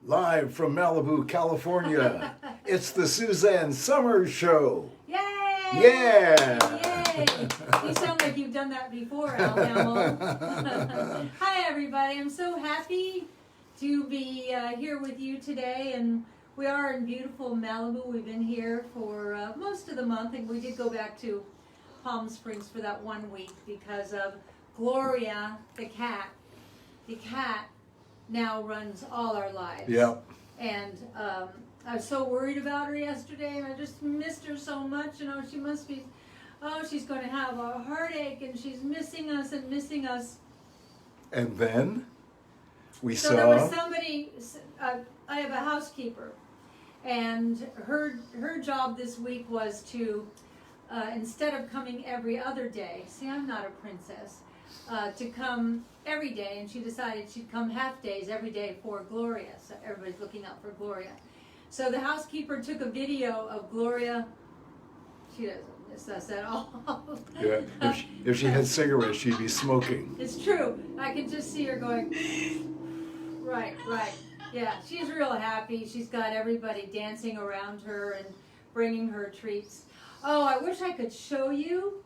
Live from Malibu, California, it's the Suzanne Summers Show. Yay! Yeah! Yay! You sound like you've done that before, Alabama. Hi, everybody. I'm so happy to be here with you today, and we are in beautiful Malibu. We've been here for most of the month, and we did go back to Palm Springs for that 1 week because of Gloria, the cat. The cat now runs all our lives. Yep. And I was so worried about her yesterday, and I just missed her so much. You know, she must be, she's going to have a heartache, and she's missing us and missing us. And then we So saw... there was somebody, I have a housekeeper, and her job this week was to, instead of coming every other day, see, I'm not a princess, to come every day, and she decided she'd come half days every day for Gloria. So everybody's looking out for Gloria. So the housekeeper took a video of Gloria. She doesn't miss us at all. Yeah, if she had cigarettes, she'd be smoking. It's true. I could just see her going, right. Yeah, she's real happy. She's got everybody dancing around her and bringing her treats. Oh, I wish I could show you.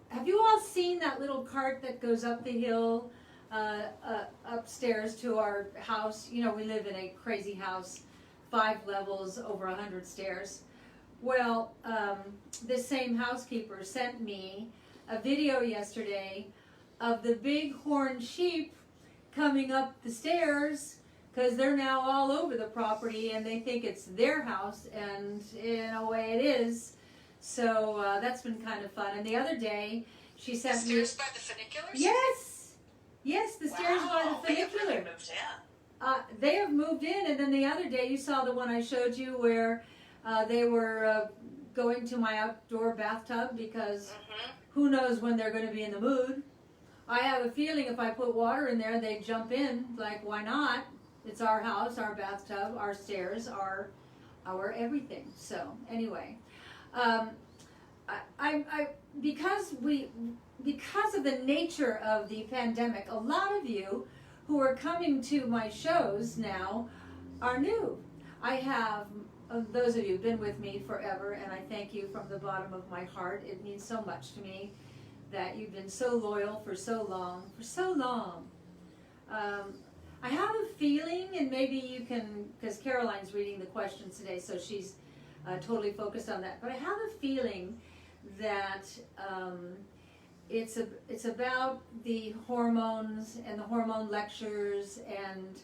Have you all seen that little cart that goes up the hill, upstairs to our house? You know, we live in a crazy house, 5 levels, over 100 stairs. Well, this same housekeeper sent me a video yesterday of the big horned sheep coming up the stairs because they're now all over the property and they think it's their house, and in a way it is. So that's been kind of fun. And the other day, she sent me... The stairs by the funiculars? Yes, the stairs by the funicular. They have really moved in. They have moved in, and then the other day, you saw the one I showed you where they were going to my outdoor bathtub because who knows when they're going to be in the mood. I have a feeling if I put water in there, they jump in. Like, why not? It's our house, our bathtub, our stairs, our everything. So, anyway... because of the nature of the pandemic, a lot of you who are coming to my shows now are new. I have, those of you who've been with me forever, and I thank you from the bottom of my heart. It means so much to me that you've been so loyal for so long. I have a feeling, and maybe you can, because Caroline's reading the questions today, so she's totally focused on that. But I have a feeling that it's about the hormones and the hormone lectures and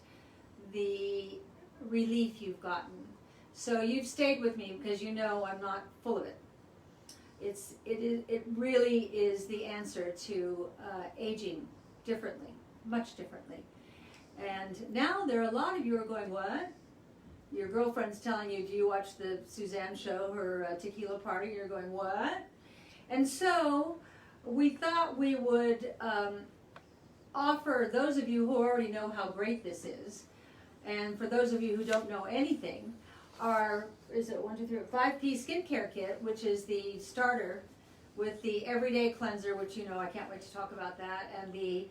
the relief you've gotten. So you've stayed with me because you know I'm not full of it. It really is the answer to aging differently, much differently. And now there are a lot of you who are going, what? Your girlfriend's telling you, do you watch the Suzanne show, her tequila party? You're going, what? And so we thought we would offer those of you who already know how great this is, and for those of you who don't know anything, our, is it 5-piece skincare kit, which is the starter with the everyday cleanser, which you know I can't wait to talk about that, and the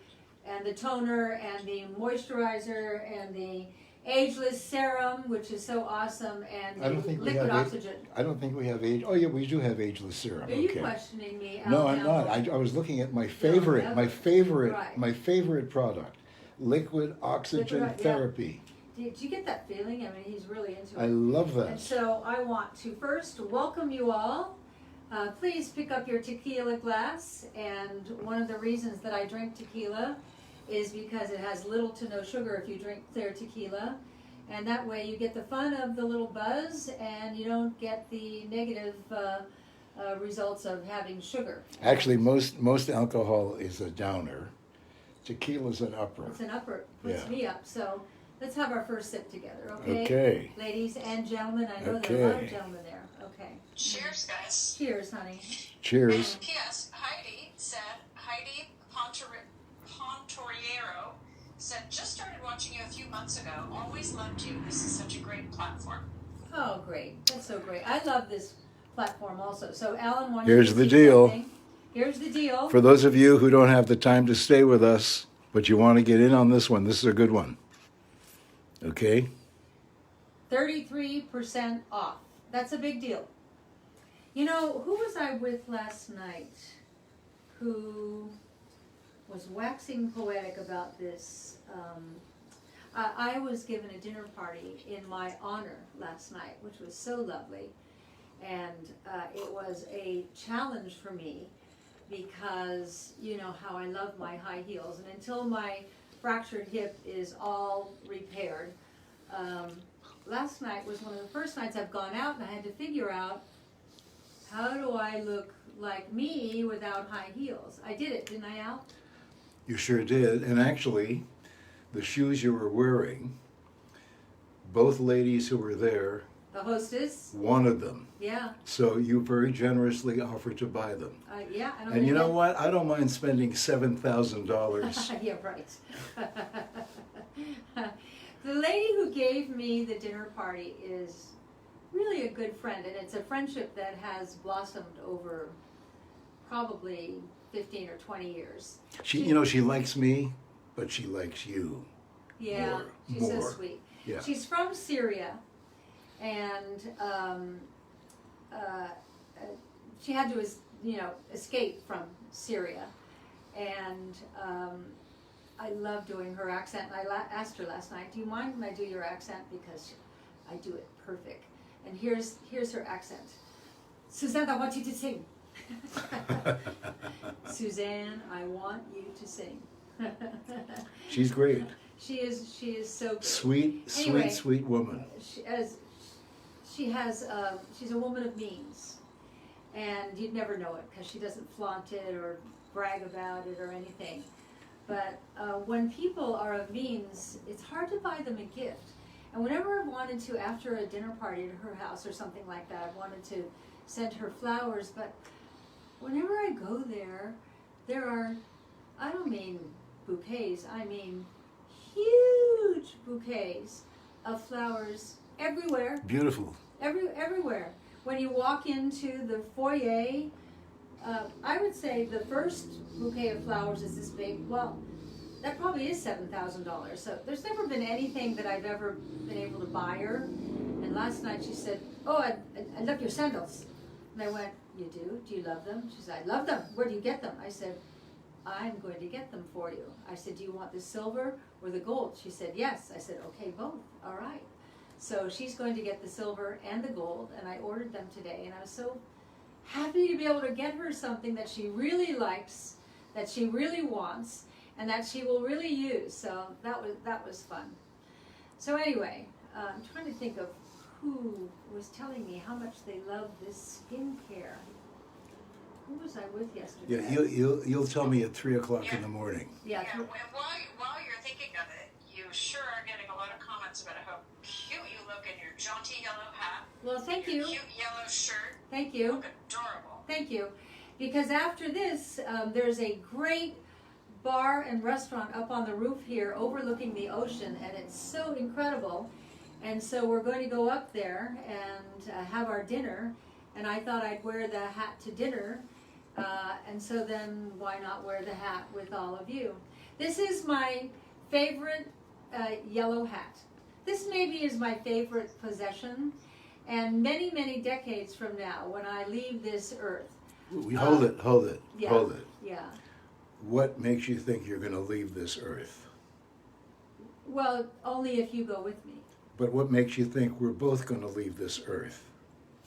toner and the moisturizer and the ageless serum, which is so awesome, and liquid oxygen. I don't think we have age. Oh yeah, we do have ageless serum. Are you questioning me? No, I'm not. I was looking at my favorite, Right. my favorite product, liquid oxygen therapy. Did you get that feeling? I mean, he's really into it. I love that. And so I want to first welcome you all. Please pick up your tequila glass, and one of the reasons that I drink tequila is because it has little to no sugar if you drink clear tequila, and that way you get the fun of the little buzz and you don't get the negative results of having sugar. Actually, most alcohol is a downer. Tequila's an upper. It's an upper, puts me up. So let's have our first sip together, okay? Okay. Ladies and gentlemen, I know there are a lot of gentlemen there. Okay. Cheers, guys. Cheers, honey. Cheers. And P.S. Heidi Pontoriero said, just started watching you a few months ago. Always loved you. This is such a great platform. Oh, great. That's so great. I love this platform also. So, Alan, wants Here's the deal. Here's the deal. For those of you who don't have the time to stay with us, but you want to get in on this one, this is a good one. Okay? 33% off. That's a big deal. You know, who was I with last night who was waxing poetic about this? I was given a dinner party in my honor last night, which was so lovely. And it was a challenge for me because you know how I love my high heels. And until my fractured hip is all repaired, last night was one of the first nights I've gone out and I had to figure out, how do I look like me without high heels? I did it, didn't I, Al? You sure did. And actually, the shoes you were wearing, both ladies who were there The hostess? wanted them. Yeah. So you very generously offered to buy them. Yeah. I don't And you think know what? I don't mind spending $7,000. Yeah, right. The lady who gave me the dinner party is really a good friend, and it's a friendship that has blossomed over probably 15 or 20 years. She likes me, but she likes you. Yeah, more, she's so more. sweet. Yeah. She's from Syria, and she had to, escape from Syria, and I love doing her accent. And I asked her last night, "Do you mind when I do your accent? Because I do it perfect." And here's her accent. Suzanne, I want you to sing. Suzanne, I want you to sing. She's great. She is so good. Sweet, Anyway, sweet woman. She's a woman of means, and you'd never know it because she doesn't flaunt it or brag about it or anything. But when people are of means, it's hard to buy them a gift. And whenever I wanted to, after a dinner party at her house or something like that, I wanted to send her flowers. But whenever I go there, there are, I don't mean bouquets, I mean huge bouquets of flowers everywhere. Beautiful. Everywhere. When you walk into the foyer, I would say the first bouquet of flowers is this big. Well, that probably is $7,000. So there's never been anything that I've ever been able to buy her. And last night she said, "Oh, I love your sandals." And I went, "You do? Do you love them?" She said, "I love them. Where do you get them?" I said, "I'm going to get them for you." I said, "Do you want the silver or the gold?" She said, "Yes." I said, "Okay, both. All right." So she's going to get the silver and the gold, and I ordered them today. And I was so happy to be able to get her something that she really likes, that she really wants, and that she will really use. So that was fun. So anyway, I'm trying to think of who was telling me how much they love this skincare. Who was I with yesterday? Yeah, you'll tell me at 3:00 in the morning. Yeah. And while you're thinking of it, you sure are getting a lot of comments about how cute you look in your jaunty yellow hat. Well, thank your you. Cute yellow shirt. Thank You you. look adorable. Thank you. Because after this, there's a great bar and restaurant up on the roof here overlooking the ocean, and it's so incredible. And so we're going to go up there and have our dinner, and I thought I'd wear the hat to dinner, and so then why not wear the hat with all of you? This is my favorite yellow hat. This maybe is my favorite possession, and many, many decades from now, when I leave this earth. Hold it. Yeah, yeah. What makes you think you're going to leave this earth? Well, only if you go with me. But what makes you think we're both going to leave this earth?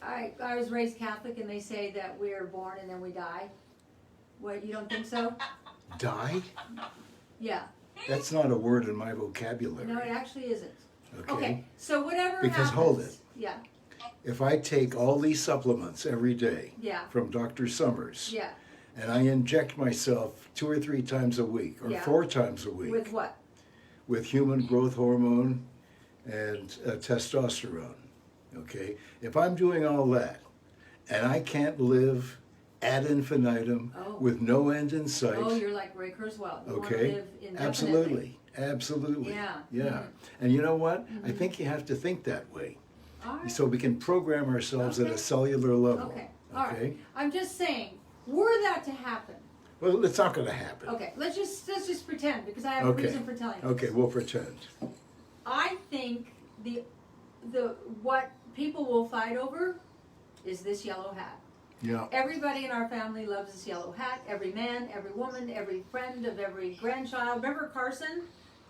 I was raised Catholic, and they say that we're born and then we die. What, you don't think so? Die? Yeah. That's not a word in my vocabulary. No, it actually isn't. Okay? Okay, so whatever Because happens. hold it. Yeah, If I take all these supplements every day yeah, from Dr. Summers, yeah. and I inject myself 2 or 3 times a week, or Yeah. 4 times a week, With what? with human growth hormone and testosterone, okay? If I'm doing all that, and I can't live ad infinitum Oh. with no end in sight, Oh, you're like Ray Kurzweil. You want to okay? live indefinitely. Absolutely. Yeah. Yeah. Mhm. And you know what? I think you have to think that way. All right. So we can program ourselves at Okay. a cellular level. Okay, all right. I'm just saying, were that to happen, Well, it's not going to happen. okay, let's just pretend, because I have a Okay. reason for telling you. Okay, this. we'll pretend. I think the what people will fight over is this yellow hat. Yeah. Everybody in our family loves this yellow hat. Every man, every woman, every friend of every grandchild. Remember Carson?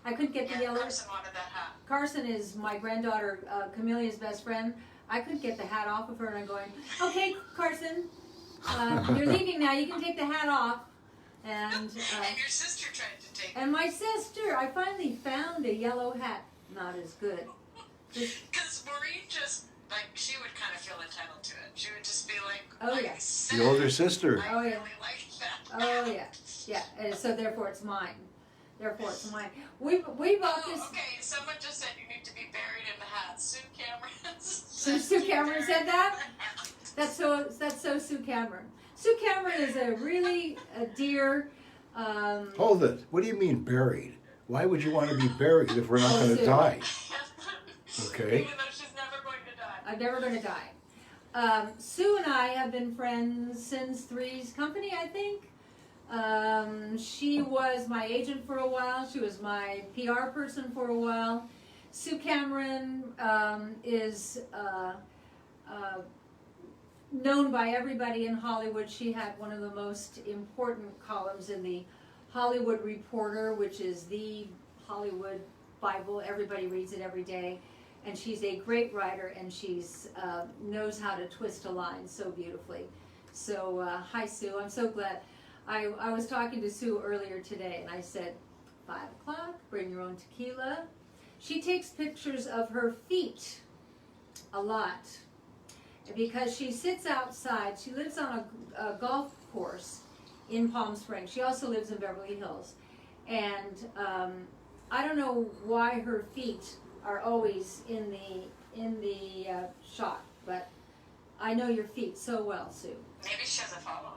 I couldn't get the yellow. Carson wanted that hat. Carson is my granddaughter Camelia's best friend. I couldn't get the hat off of her, and I'm going, okay, Carson, you're leaving now. You can take the hat off. And And your sister tried to take it. and my sister, I finally found a yellow hat. Not as good. Because Maureen just, like, she would kind of feel entitled to it. She would just be like, Oh, like yeah. I said, The older sister. I Oh, really yeah. like that. Oh yeah, yeah. And so therefore it's mine. Therefore it's mine. We bought this. Okay, someone just said you need to be buried in the hat. Sue Cameron. Sue Cameron said that? That's so Sue Cameron. Sue Cameron is a really dear. Hold it. What do you mean buried? Why would you want to be buried if we're not Oh, going to Sue. die? Okay. Even though she's never going to die. I'm never going to die. Sue and I have been friends since Three's Company, I think. She was my agent for a while. She was my PR person for a while. Sue Cameron is known by everybody in Hollywood. She had one of the most important columns in the Hollywood Reporter, which is the Hollywood Bible. Everybody reads it every day. And she's a great writer, and she's knows how to twist a line so beautifully. So, hi Sue, I'm so glad. I was talking to Sue earlier today, and I said, 5 o'clock, bring your own tequila. She takes pictures of her feet a lot, because she sits outside. She lives on a golf course in Palm Springs. She also lives in Beverly Hills. And I don't know why her feet are always in the shot, but I know your feet so well, Sue. Maybe she has a following.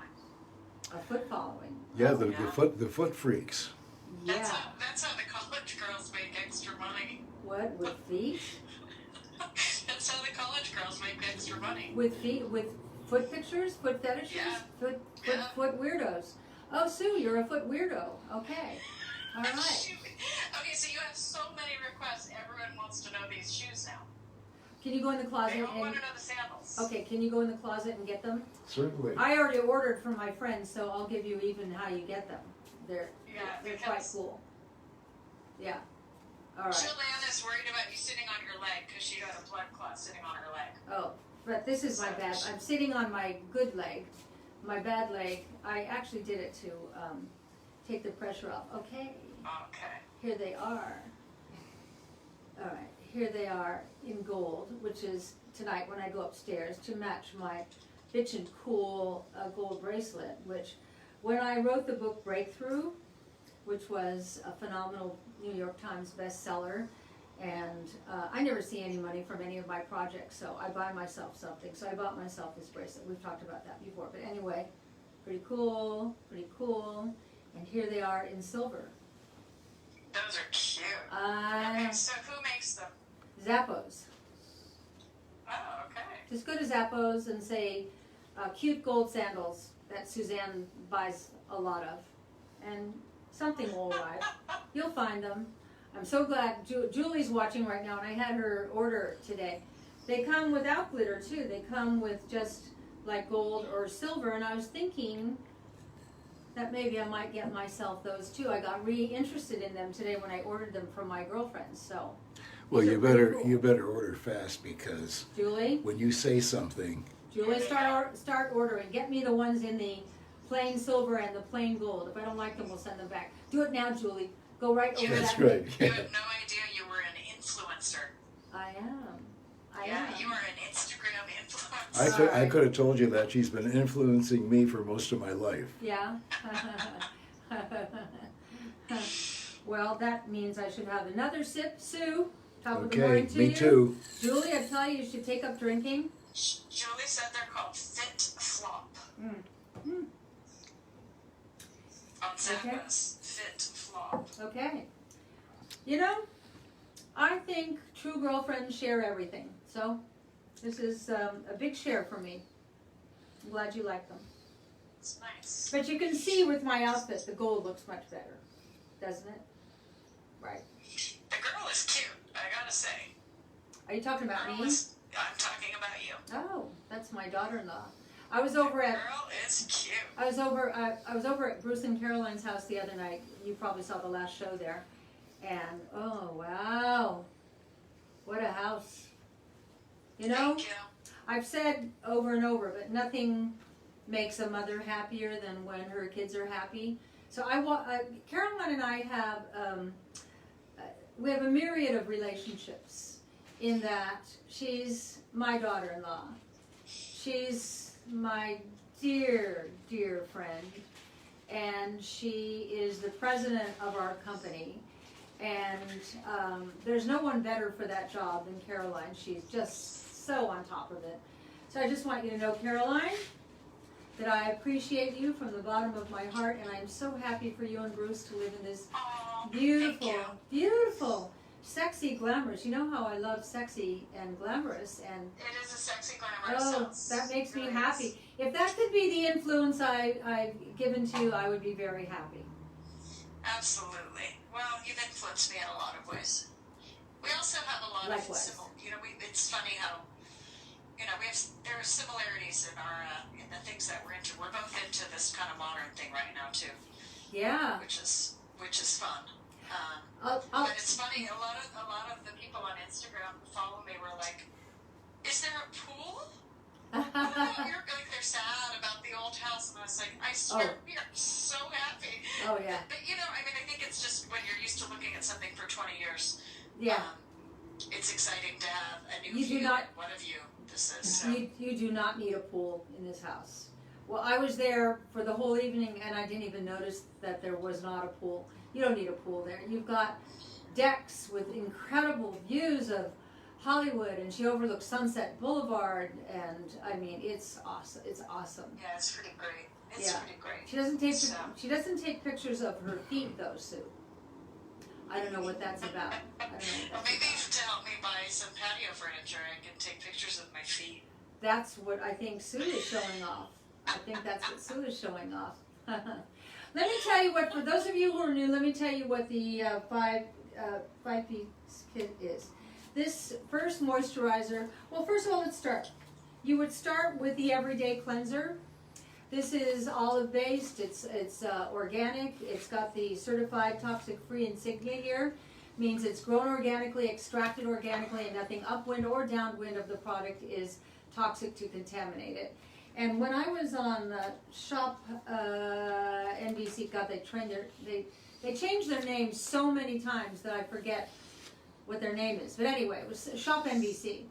A foot following. Yeah, Oh, the foot freaks. Yeah. That's how the college girls make extra money. What, with feet? That's how the college girls make extra money. With feet, with foot pictures, foot fetishes, Yeah. foot weirdos. Oh, Sue, you're a foot weirdo. Okay. All right. Shoot. Okay, so you have so many requests. Everyone wants to know these shoes now. Can you go in the They closet don't want and? to know the sandals. Okay, can you go in the closet and get them? Certainly. I already ordered from my friends, so I'll give you even how you get them. They're quite because cool. Yeah. All right. Julianne is worried about you sitting on your leg because she got a blood clot sitting on her leg. Oh, but this is my bad. I'm sitting on my good leg. My bad leg. I actually did it to take the pressure off. Okay. Okay. Here they are. All right. Here they are in gold, which is tonight when I go upstairs to match my bitchin' cool gold bracelet, which when I wrote the book Breakthrough, which was a phenomenal New York Times bestseller, and I never see any money from any of my projects, so I buy myself something. So I bought myself this bracelet. We've talked about that before, but anyway, pretty cool, and here they are in silver. Those are cute. Okay, so who makes them? Zappos. Oh, okay. Just go to Zappos and say cute gold sandals that Suzanne buys a lot of, and something will arrive. You'll find them. I'm so glad Julie's watching right now, and I had her order today. They come without glitter too. They come with just like gold or silver, and I was thinking that maybe I might get myself those too. I got really interested in them today when I ordered them from my girlfriends. So, Well, these you are pretty better cool. you better order fast, because Julie, when you say something, Julie, start ordering. Get me the ones in the plain silver and the plain gold. If I don't like them, we'll send them back. Do it now, Julie. Go right over that's that. right. You had no idea you were an influencer. I am. Yeah, you are an Instagram influencer. I could have told you that. She's been influencing me for most of my life. Yeah. Well, that means I should have another sip, Sue. Top of the Okay, morning to me you. too. Julie, I tell you, you should take up drinking. Julie said they're called Fit Flop. On Zappos. Fit Flop. Okay. You know, I think true girlfriends share everything. So, this is a big share for me. I'm glad you like them. It's nice. But you can see with my outfit, the gold looks much better, doesn't it? Right. The girl is cute, I gotta say. Are you talking about me? I'm talking about you. Oh, that's my daughter-in-law. I was over at Girl is cute. I was over at Bruce and Caroline's house the other night. You probably saw the last show there, and oh wow, what a house! You know, Thank you. I've said over and over, but nothing makes a mother happier than when her kids are happy. So Caroline and I have we have a myriad of relationships in that she's my daughter-in-law. She's my dear, dear friend, and she is the president of our company. And there's no one better for that job than Caroline. She's just so on top of it. So I just want you to know, Caroline, that I appreciate you from the bottom of my heart, and I'm so happy for you and Bruce to live in this Oh, beautiful, thank you. beautiful, sexy, glamorous. You know how I love sexy and glamorous, and It is a sexy, glamorous house. that makes me Really happy. is. If that could be the influence I've given to you, I would be very happy. Absolutely. Well, you've influenced me in a lot of ways. We also have a lot Likewise. of it's funny how, there are similarities in our, in the things that we're into. We're both into this kind of modern thing right now too, Yeah. which is fun. I'll, But it's funny, a lot of the people on Instagram who follow me were like, is there a pool? Oh, you're like, they're sad about the old house, and I was like, I swear, we are so happy. Oh, yeah. But I think it's just when you're used to looking at something for 20 years. yeah. It's exciting to have a new You do view. not- What a view this is. So. You do not need a pool in this house. Well, I was there for the whole evening, and I didn't even notice that there was not a pool. You don't need a pool there. You've got decks with incredible views of Hollywood, and she overlooks Sunset Boulevard, and I mean, it's awesome. It's awesome. Yeah, it's pretty great. It's Yeah. pretty great. She doesn't take pictures of her feet though, Sue. I don't know what that's about. Well, maybe to help me buy some patio furniture, I can take pictures of my feet. That's what I think Sue is showing off. I think that's what Sue is showing off. Let me tell you what, for those of you who are new, let me tell you what the five-piece kit is. This first moisturizer, well, first of all, let's start. You would start with the Everyday Cleanser. This is olive based, it's organic, it's got the certified toxic free insignia here. Means it's grown organically, extracted organically, and nothing upwind or downwind of the product is toxic to contaminate it. And when I was on Shop NBC, God, they changed their name so many times that I forget what their name is. But anyway, it was Shop NBC.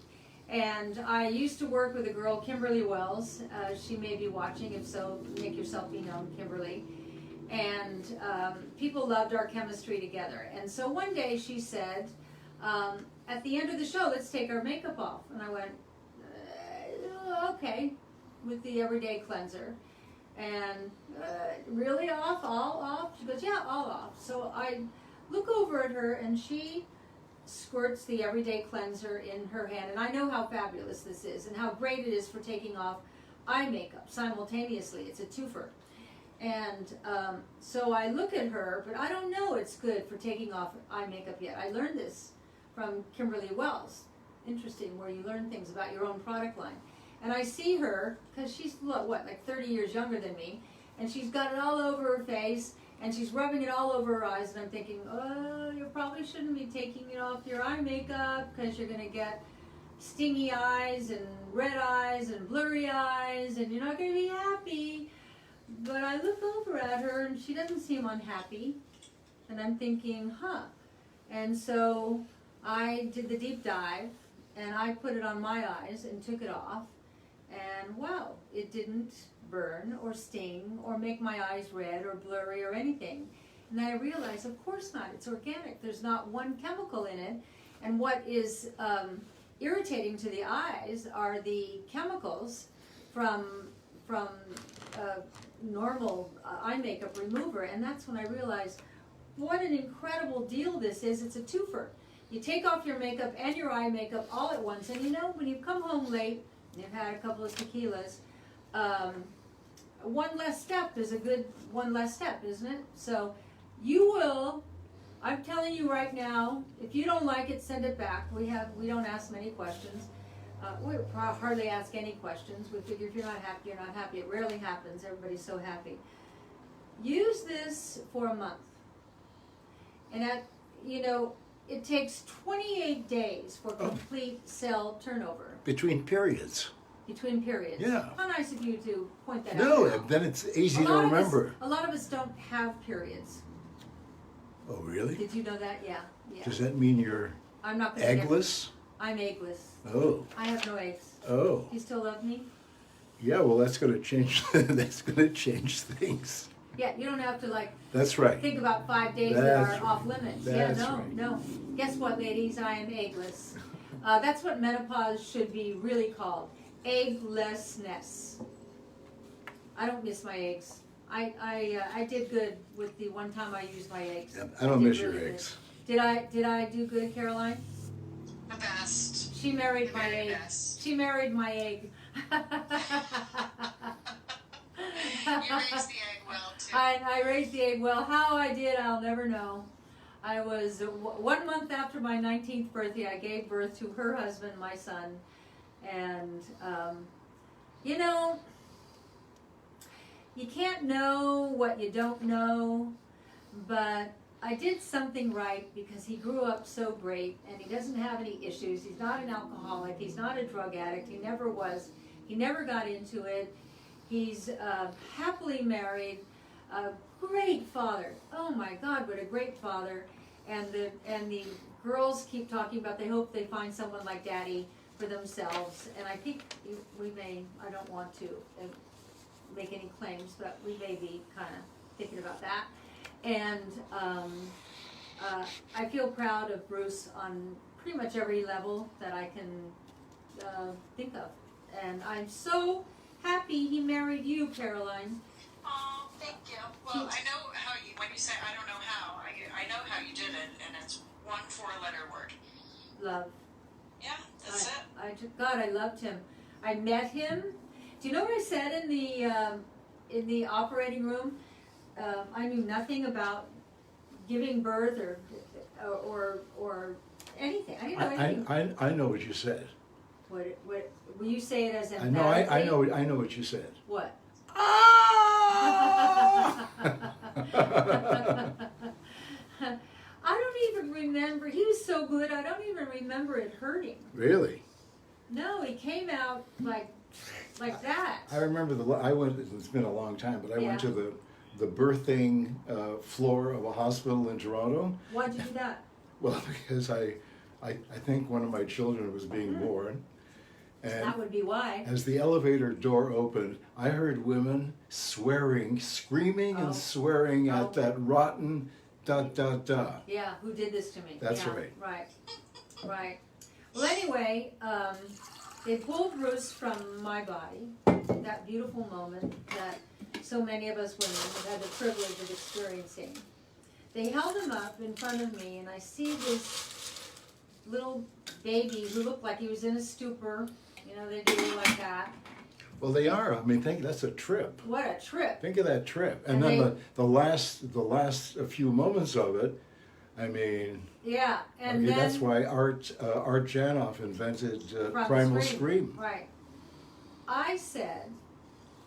And I used to work with a girl, Kimberly Wells. She may be watching. If so, make yourself be known, Kimberly. And people loved our chemistry together. And so one day she said, at the end of the show, let's take our makeup off. And I went, okay, with the Everyday Cleanser. And really off, all off? She goes, yeah, all off. So I look over at her, and she squirts the Everyday Cleanser in her hand, and I know how fabulous this is and how great it is for taking off eye makeup simultaneously. It's a twofer. And so I look at her, but I don't know it's good for taking off eye makeup yet. I learned this from Kimberly Wells. Interesting, where you learn things about your own product line. And I see her, because she's, like 30 years younger than me, and she's got it all over her face, and she's rubbing it all over her eyes, and I'm thinking, oh, you probably shouldn't be taking it off your eye makeup, because you're going to get stingy eyes, and red eyes, and blurry eyes, and you're not going to be happy. But I look over at her, and she doesn't seem unhappy, and I'm thinking, huh. And so I did the deep dive, and I put it on my eyes and took it off, and wow, it didn't burn or sting or make my eyes red or blurry or anything. And then I realized, of course not, it's organic. There's not one chemical in it. And what is irritating to the eyes are the chemicals from normal eye makeup remover. And that's when I realized what an incredible deal this is. It's a twofer. You take off your makeup and your eye makeup all at once. And you know, when you come home late, you've had a couple of tequilas, one less step is a good one less step, isn't it? So you will I'm telling you right now, if you don't like it, send it back. We don't ask many questions. We hardly ask any questions. We figure if you're not happy, you're not happy. It rarely happens. Everybody's so happy. Use this for a month. And it takes 28 days for complete cell turnover. Between periods. Between periods. Yeah. How nice of you to point that out. No, now. then it's easy to remember. A lot of us don't have periods. Oh, really? Did you know that? Yeah. Does that mean you're I'm not gonna eggless? I'm eggless. Oh. I have no eggs. Oh. Do you still love me? Yeah, well, that's going to change. That's going to change things. Yeah, you don't have to That's right. think about 5 days that That's are right. off limits. That's yeah, right. no. Guess what, ladies? I am eggless. That's what menopause should be really called. Egglessness. I don't miss my eggs. I did good with the one time I used my eggs. Yeah, I don't miss did your really eggs. good. Did I do good, Caroline? The best. She married The my very egg. best. She married my egg. You raised the egg well, too. I raised the egg well. How I did, I'll never know. I was 1 month after my 19th birthday. I gave birth to her husband, my son, and you can't know what you don't know, but I did something right because he grew up so great and he doesn't have any issues. He's not an alcoholic. He's not a drug addict. He never was. He never got into it. He's happily married, a great father. Oh my God, what a great father! And the girls keep talking about they hope they find someone like Daddy for themselves. And I think we may. I don't want to make any claims, but we may be kind of thinking about that. And I feel proud of Bruce on pretty much every level that I can think of. And I'm so happy he married you, Caroline. Oh, thank you. Well, I know how you, when you say I don't know how, I know how you did it, and it's 1 4-letter word. Love. Yeah, that's it. God, I loved him. I met him. Do you know what I said in the operating room? I knew nothing about giving birth or anything. I didn't know anything. I know what you said. What will you say it as I emphatically? know. I know what you said. What? Ah! I don't even remember. He was so good. I don't even remember it hurting. Really? No, he came out like that. I remember I went. It's been a long time, but I went Yeah. to the birthing floor of a hospital in Toronto. Why'd you do that? Well, because I think one of my children was being born, and That would be why. as the elevator door opened, I heard women swearing, screaming Oh. and swearing Oh. at that rotten ... Yeah, who did this to me? That's yeah, right. Right. Well, anyway, they pulled Bruce from my body. That beautiful moment that so many of us women have had the privilege of experiencing. They held him up in front of me, and I see this little baby who looked like he was in a stupor. You know, they do like that. Well, they are. I mean, that's a trip. What a trip! Think of that trip, and And then the last few moments of it. I mean, Yeah, and okay, then that's why Art Janoff invented Primal Primal Scream. Scream. Right. I said,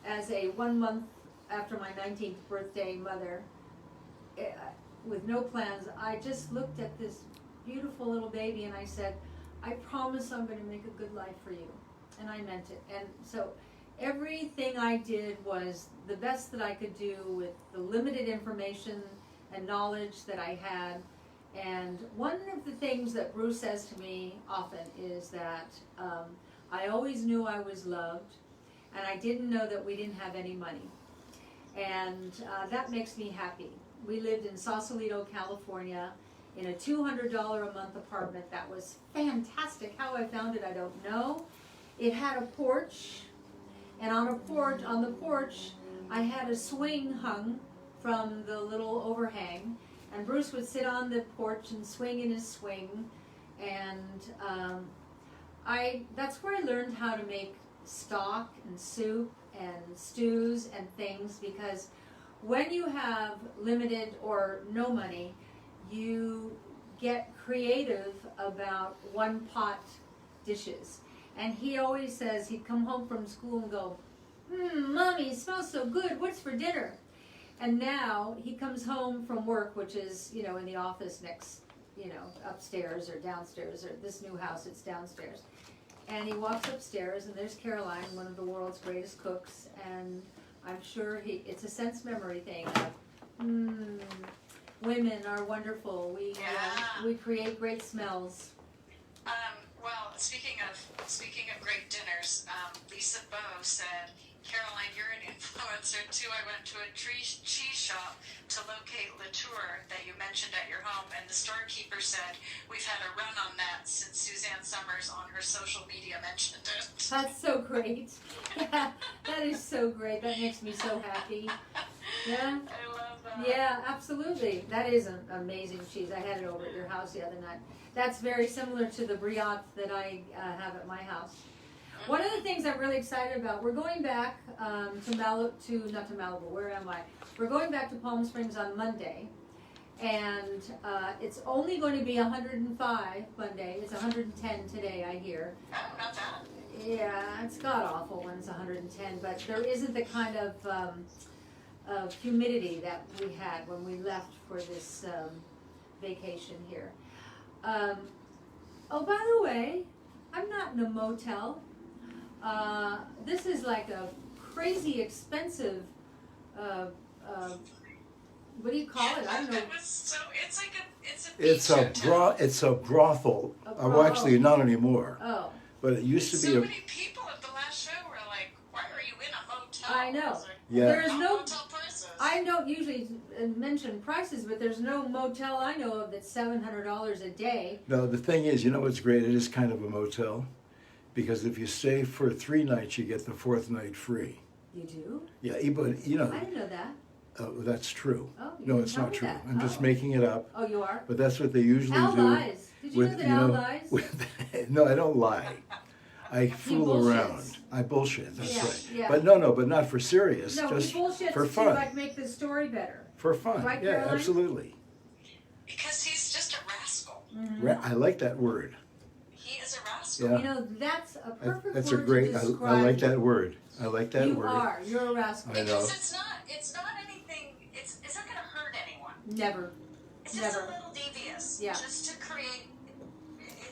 as a 1 month after my 19th birthday mother, with no plans, I just looked at this beautiful little baby and I said, I promise I'm going to make a good life for you. And I meant it. And so everything I did was the best that I could do with the limited information and knowledge that I had. And one of the things that Bruce says to me often is that I always knew I was loved, and I didn't know that we didn't have any money. And that makes me happy. We lived in Sausalito, California, in a $200 a month apartment that was fantastic. How I found it, I don't know. It had a porch, and on the porch, I had a swing hung from the little overhang, and Bruce would sit on the porch and swing in his swing, and that's where I learned how to make stock and soup and stews and things, because when you have limited or no money, you get creative about one pot dishes. And he always says he'd come home from school and go, Mommy, it smells so good. What's for dinner? And now he comes home from work, which is, you know, in the office next, you know, upstairs or downstairs, or this new house, it's downstairs. And he walks upstairs and there's Caroline, one of the world's greatest cooks, and I'm sure it's a sense memory thing of, women are wonderful. We create great smells. Well, speaking of great dinners, Lisa Bow said, Caroline, you're an influencer too. I went to a cheese shop to locate Latour that you mentioned at your home, and the storekeeper said, we've had a run on that since Suzanne Summers on her social media mentioned it. That's so great. That is so great. That makes me so happy. Yeah. I love that. Yeah, absolutely. That is an amazing cheese. I had it over at your house the other night. That's very similar to the brioche that I have at my house. One of the things I'm really excited about, we're going back not to Malibu, where am I? We're going back to Palm Springs on Monday, and it's only going to be 105 Monday. It's 110 today, I hear. Oh, not bad. Yeah, it's god-awful when it's 110, but there isn't the kind of humidity that we had when we left for this vacation here. Oh, by the way, I'm not in a motel. This is like a crazy expensive, what do you call it? I don't know. It's a brothel. A Well, brothel. actually, not anymore. Oh, But it used to be So a. many people at the last show were like, why are you in a motel? I know. I was like, Yeah. There is "Oh, no, motel prices." I don't usually mention prices, but there's no motel I know of that's $700 a day. No, the thing is, you know what's great? It is kind of a motel, because if you stay for 3 nights, you get the 4th night free. You do? Yeah, but you know, I didn't know that. that's true. Oh, you No, didn't it's tell not me true. that. I'm just Oh. making it up. Oh, you are? But that's what they usually Al do. lies. Did you know that Al lies? No, I don't lie. I fool bullshits. around. I bullshit. That's Yeah, right. yeah. But no, but not for serious. No, just he bullshits for to fun. like make the story better. For fun. Right, Yeah, Caroline? absolutely. Because he's just a rascal. I like that word. He is a rascal. Yeah. You know, that's a perfect That's a word great. to I describe like you. that word. I like that You word. are. You're a rascal. I know. Because it's not anything, it's not going to hurt anyone. Never. It's just Never. a little devious. Yeah. Just to create,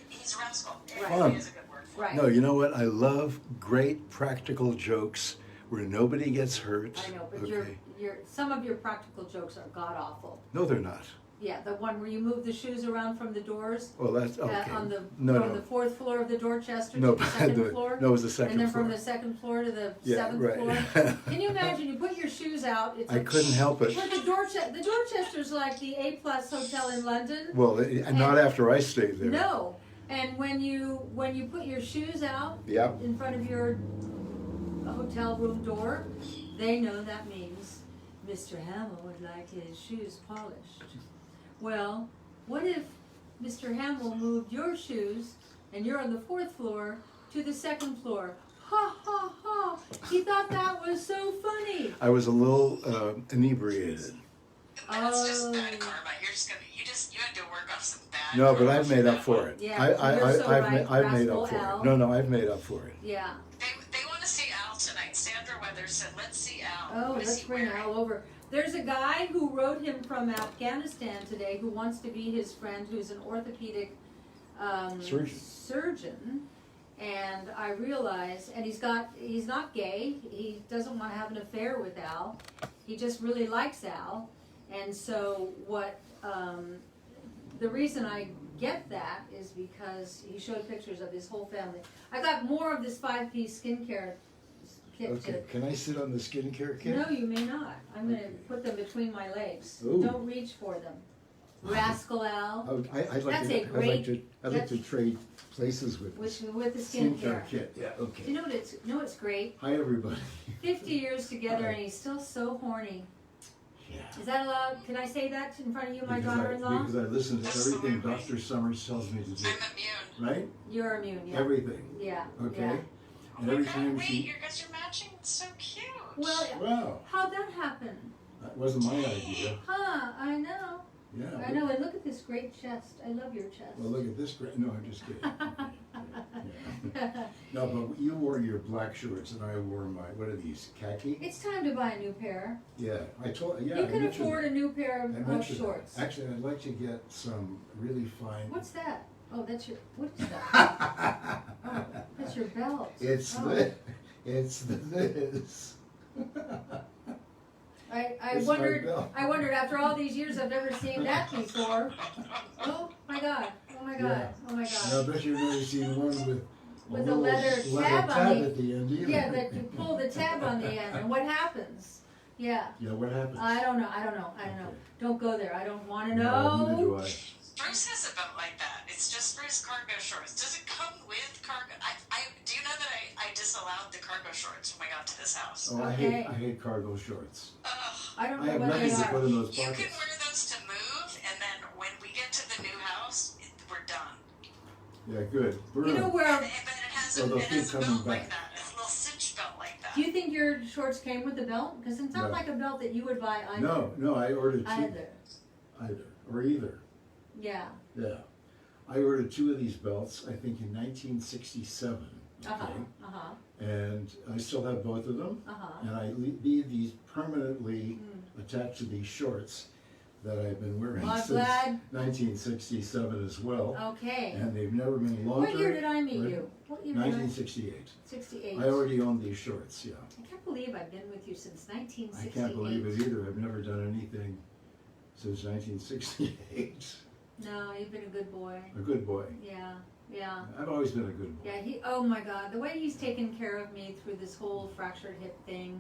he's a rascal. It Right. Fun. really is a good word for it. Right. No, you know what? I love great practical jokes where nobody gets hurt. I know, but Okay. some of your practical jokes are god awful. No, they're not. Yeah, the one where you move the shoes around from the doors Well, that's okay. on the no, from no. the 4th floor of the Dorchester No, to the second the- floor. no, it was the second and then floor. from the 2nd floor to the Yeah, 7th right. floor. Can you imagine? You put your shoes out. It's I couldn't help it. But the Dorchester's like the A+ hotel in London. Well, not after I stayed there. No, and when you put your shoes out Yeah. in front of your hotel room door, they know that means Mr. Hamill would like his shoes polished. Well, what if Mr. Hamill moved your shoes and you're on the 4th floor to the 2nd floor? Ha ha ha! He thought that was so funny. I was a little inebriated. That's just Oh. bad karma. You had to work off some bad No, but karma I've from made that up for one. it. Yeah, I've you're so right, I've made up Rascal for Al. it. No, I've made up for it. Yeah. They want to see Al tonight. Sandra Weathers said, let's see Al. Oh, What is let's he bring wearing? Al over. There's a guy who wrote him from Afghanistan today who wants to be his friend, who's an orthopedic surgeon. And I realize, and he's not gay. He doesn't want to have an affair with Al. He just really likes Al. And so the reason I get that is because he showed pictures of his whole family. I got more of this 5-piece skincare kit. Okay, can I sit on the skincare kit? No, you may not. I'm going to put them between my legs. Ooh. Don't reach for them. Rascal Al. I'd That's a like great- to, I'd like to trade places with this With the skincare skincare. kit. Yeah, Do okay. you know what's great? Hi, everybody. 50 years together and he's still so horny. Yeah. Is that allowed? Can I say that in front of you, my daughter-in-law? Because I listen to everything Absolutely. Dr. Summers tells me to do. I'm immune. Right? You're immune, yeah. Everything. Yeah. Okay? Yeah. Oh And my every God, time wait, she. you guys are matching. It's so cute. Well, Wow, how'd that happen? that wasn't my idea. Huh, I know. Yeah. I know, and look at this great chest. I love your chest. Well, look at this. No, I'm just kidding. Yeah. No, but you wore your black shorts and I wore my, what are these, khaki? It's time to buy a new pair. Yeah, I told, yeah. You I can mentioned afford that. a new pair I of mentioned that. shorts. Actually, I'd like to get some really fine. What's that? Oh, that's your, what is that? Oh, that's your belt. It's Oh. it's this. I It's my belt. wondered after all these years I've never seen that before. Oh my God, oh my God, Yeah. oh my I God. bet you've never seen one with With a little leather tab on tab the- at the end either. Yeah, that you pull the tab on the end and what happens? Yeah, Yeah, what happens? I don't know. Okay. Don't go there, I don't wanna No, neither do know. I. Bruce has a belt like that. It's just for his cargo shorts. Does it come with cargo? Do you know that I disallowed the cargo shorts when we got to this house? Oh, Okay. I hate cargo shorts. Ugh. I don't I know have what they nothing to put are. in those You can pockets. wear those to move, and then when we get to the new house, we're done. Yeah, good. You know But where, it has Well, a, they'll it has keep a coming belt like back. that. It's a little cinch belt like that. do you think your shorts came with the belt? Cause it's not No. like a belt that you would buy either. No, I ordered two. Either, Or either. yeah. Yeah. I ordered two of these belts, I think in 1967. Okay. Uh-huh, And I still have both of them. uh-huh. And I leave these permanently Mm. attached to these shorts that I've been wearing Well, I'm since glad. 1967 as well. Okay. And they've never been longer. What year did I meet Right? you? What year did I? 1968. 68. I already owned these shorts, yeah. I can't believe I've been with you since I 1968. can't believe it either. I've never done anything since 1968. No, you've been a good boy. A good boy. Yeah, yeah. I've always been a good boy. Yeah, oh my God, the way he's taken care of me through this whole fractured hip thing.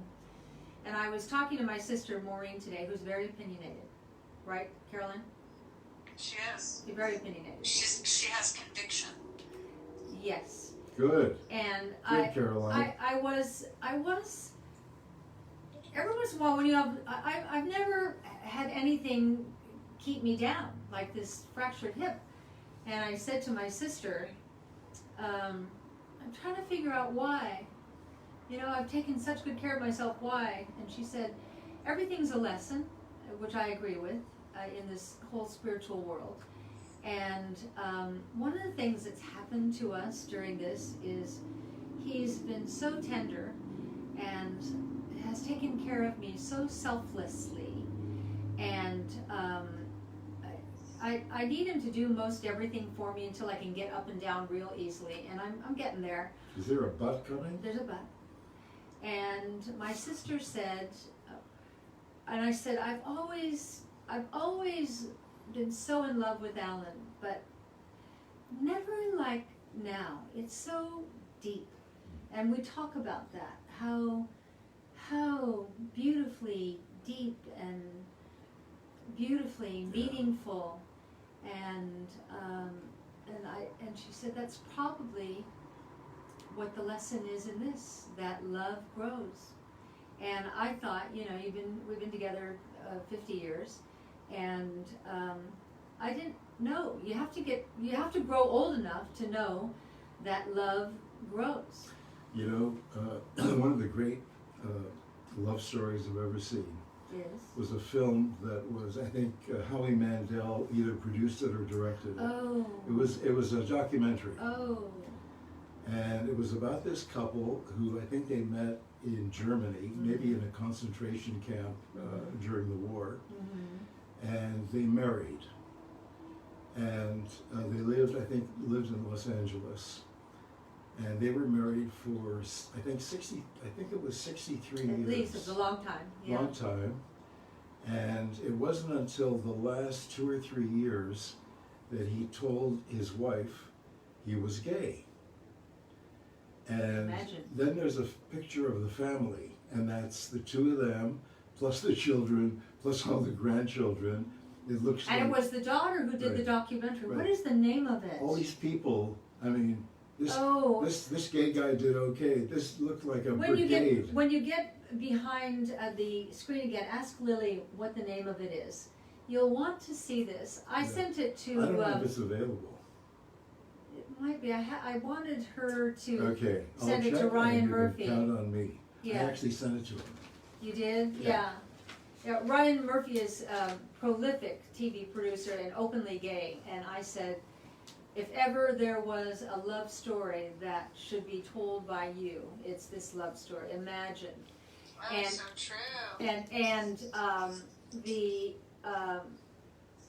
And I was talking to my sister Maureen today, who's very opinionated. Right, Carolyn? She is. You're very opinionated. She has conviction. Yes. Good. And Good, Caroline. I was, every once in a while when you have, I've never had anything keep me down, like this fractured hip. And I said to my sister, I'm trying to figure out why. You know, I've taken such good care of myself, why? And she said, everything's a lesson, which I agree with, in this whole spiritual world. And one of the things that's happened to us during this is he's been so tender and has taken care of me so selflessly. And I need him to do most everything for me until I can get up and down real easily. And I'm getting there. Is there a butt coming? There's a but. And my sister said, and I said, I've always been so in love with Alan, but never like now. It's so deep. And we talk about that, how beautifully deep and beautifully meaningful. And she said that's probably what the lesson is in this, that love grows. And I thought, you know, we've been together 50 years, and I didn't know. You have to grow old enough to know that love grows. You know, one of the great love stories I've ever seen Yes. was a film that was, I think, Howie Mandel either produced it or directed it. Oh. It was a documentary. Oh. And it was about this couple who I think they met in Germany, maybe in a concentration camp during the war, and they married. And they lived in Los Angeles. And they were married for, I think it was 63 years. At least it's a long time. Yeah. Long time. And it wasn't until the last 2 or 3 years that he told his wife he was gay. And Imagine. then there's a picture of the family, and that's the two of them, plus the children, plus all the grandchildren. It looks And like it was the daughter who did the Right. documentary. What Right. is the name of it? all these people. I mean, Oh. this gay guy did okay. This looked like a When brigade. you get behind the screen again, ask Lily what the name of it is. You'll want to see this. I Yeah. sent it to. I don't know if it's available. It might be. I wanted her to. Okay, I'll Send it to check, Ryan and you can Murphy. count on me. I Yeah. actually sent it to him. You did? Yeah. Yeah, Ryan Murphy is a prolific TV producer and openly gay, and I said, if ever there was a love story that should be told by you, it's this love story. Imagine. Oh, And- so true. And the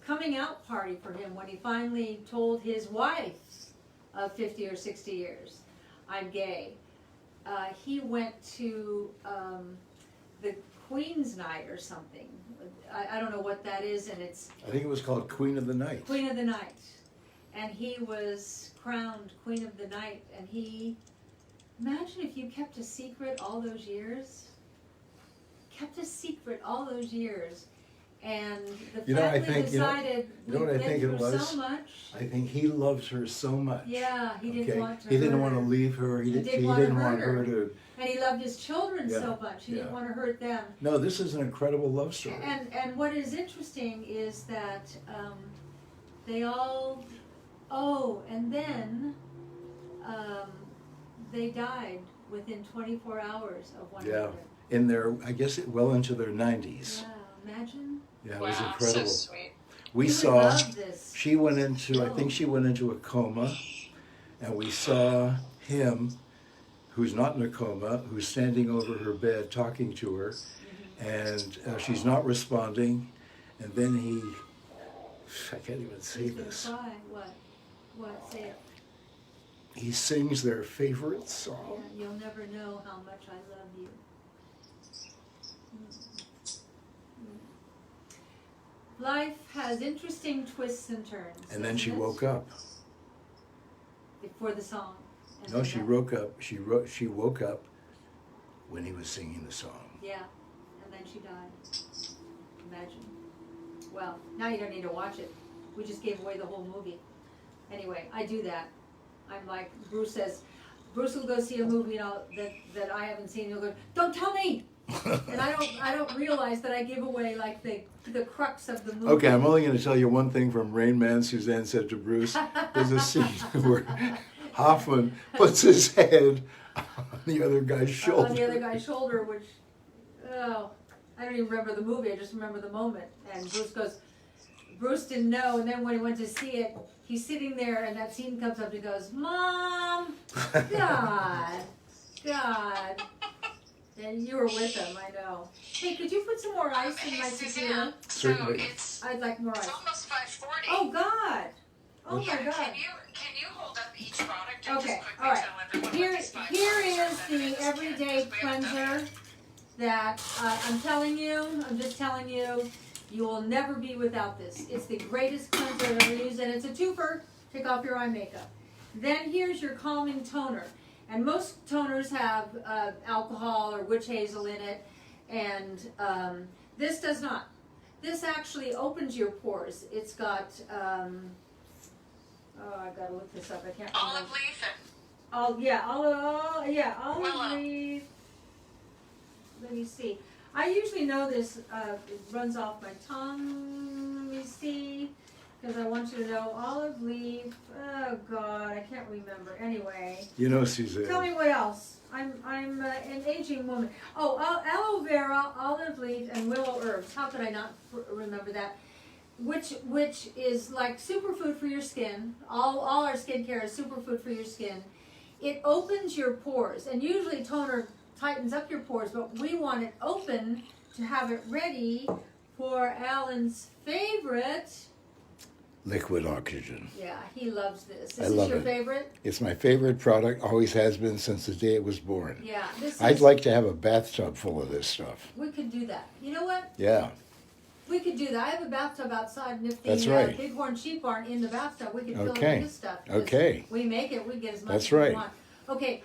coming out party for him when he finally told his wife of 50 or 60 years, I'm gay. He went to the Queen's Night or something. I don't know what that is, and it's I think it was called Queen of the Night. Queen of the Night. And he was crowned Queen of the Night, and imagine if you kept a secret all those years. Kept a secret all those years, and the You know, I family think, decided you know what I we've think been it through was? so much. I think he loves her so much. Yeah, he didn't Okay? want to. He didn't hurt want to her. leave her. He didn't didn't want to want hurt her to. And he loved his children Yeah, so much. He didn't yeah. want to hurt them. No, this is an incredible love story. And what is interesting is that they all. Oh, and then they died within 24 hours of one Yeah. another. In their, I guess, well into their 90s. Yeah, imagine. Yeah, it Wow, was so incredible. sweet. We You would saw. love this. She went into, I Oh. think she went into a coma, and we saw him, who's not in a coma, who's standing over her bed talking to her, and she's not responding, and then I can't even say He's gonna this, cry. What? What? Say it. he sings their favorite Yeah, song. you'll never know how much I love you. Life has interesting twists and turns. And then she doesn't it? woke up. Before the song. And No, then she that- woke up. She woke up when he was singing the song. Yeah, and then she died. Imagine. Well, now you don't need to watch it. We just gave away the whole movie. Anyway, I do that. I'm like, Bruce says, Bruce will go see a movie, that I haven't seen. He'll go, don't tell me. And I don't realize that I give away like the crux of the movie. Okay, I'm only going to tell you one thing from Rain Man. Suzanne said to Bruce, there's a scene where Hoffman puts his head on the other guy's shoulder. On the other guy's shoulder, which, oh, I don't even remember the movie. I just remember the moment. And Bruce goes, Bruce didn't know. And then when he went to see it, he's sitting there, and that scene comes up. And he goes, Mom, God. And you were with him, I know. Hey, could you put some more ice in Hey, my Suzanne, tequila? so Certainly. I'd like more it's ice. almost 5:40. Oh God! Oh Yeah, my God! Can you hold up each product and Okay, just quickly all right. tell everyone Here, what these 5 here products is are the that it is? everyday Because we haven't done cleanser it. that I'm just telling you, you will never be without this. It's the greatest cleanser I've ever used, and it's a twofer. Take off your eye makeup. Then here's your calming toner. And most toners have alcohol or witch hazel in it, and this does not. This actually opens your pores. It's got, I gotta look this up. I can't remember. Olive leaf and Olive Willow. leaf. Let me see. I usually know this. It runs off my tongue. Let me see, because I want you to know olive leaf. Oh God, I can't remember. Anyway, You know, tell Suzanne, me what else. I'm an aging woman. Oh, aloe vera, olive leaf, and willow herbs. How could I not remember that? Which is like superfood for your skin. All our skincare is superfood for your skin. It opens your pores, and usually toner tightens up your pores, but we want it open to have it ready for Alan's favorite. liquid oxygen. Yeah, he loves this. I This is love your it. favorite? It's my favorite product, always has been since the day it was born. Yeah, this I'd is, like to have a bathtub full of this stuff. we could do that. You know what? Yeah, We could do that. I have a bathtub outside, and if the That's right. bighorn sheep aren't in the bathtub, we could fill it Okay. with this stuff. because Okay. We make it, we get as much That's as we right. want. Okay,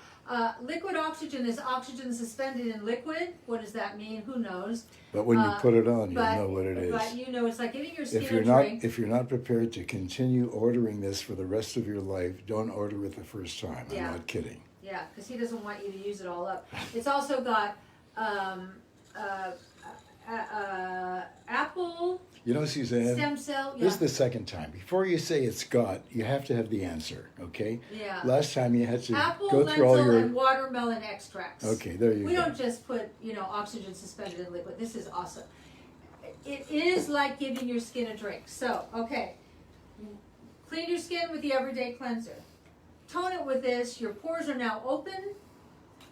liquid oxygen is oxygen suspended in liquid. What does that mean? Who knows? but when you put it on, you'll But, know what it is. but you know, it's like giving your skin If a you're not, drink. if you're not prepared to continue ordering this for the rest of your life, don't order it the first time. Yeah. I'm not kidding. Yeah, because he doesn't want you to use it all up. It's also got apple You know, Suzanne, stem cell. Yeah, this is the second time. Before you say it's got, you have to have the answer, okay? yeah. Last time you had to Apple, go through all lentil, your... and watermelon extracts. Okay, there you We go. don't just put, oxygen suspended in liquid. This is awesome. it is like giving your skin a drink. So, okay, clean your skin with the Everyday Cleanser. Tone it with this. Your pores are now open.